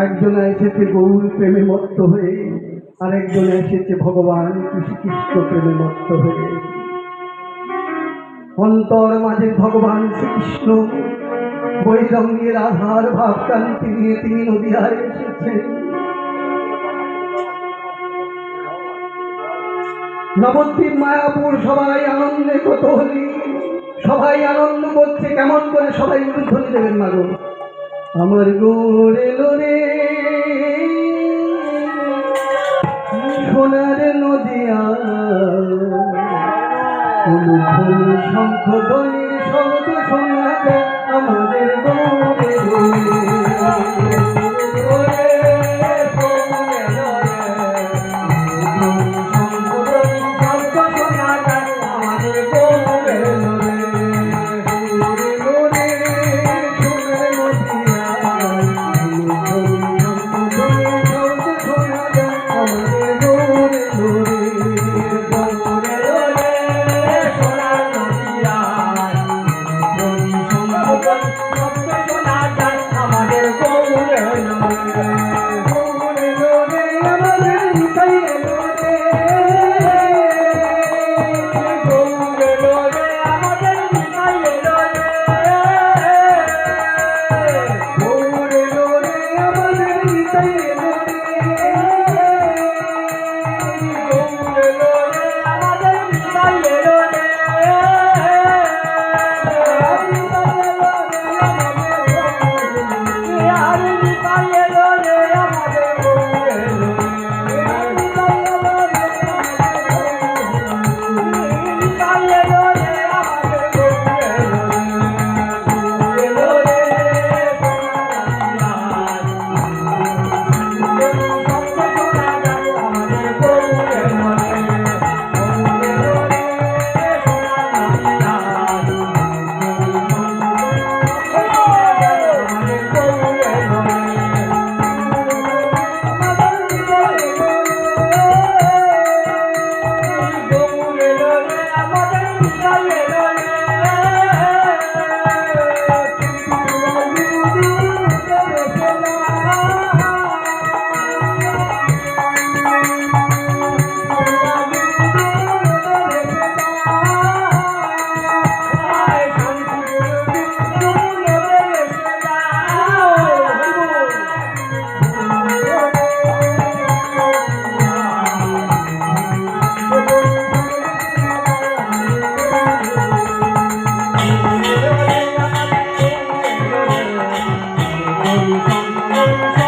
একজন এসেছে গৌর প্রেমে মত্ত হয়ে, আরেকজন এসেছে ভগবান শ্রীকৃষ্ণ প্রেমে মত্ত হয়ে। অন্তর মাঝে ভগবান শ্রীকৃষ্ণ বৈরঙ্গের আধার ভাবকান্তি নিয়ে তিনি নদিয়ায় এসেছেন। নবদ্বীপ মায়াপুর সবাই আনন্দে কতহলি, সবাই আনন্দ করছে। কেমন করে সবাই উলুধ্বনি দেবেন মাগো। আমার গোরে লোরে সোনার নদিয়া, উলুধ্বনি শঙ্খ ধ্বনির শব্দ শোনাতে আমাদের গোরে লোরে। Thank you.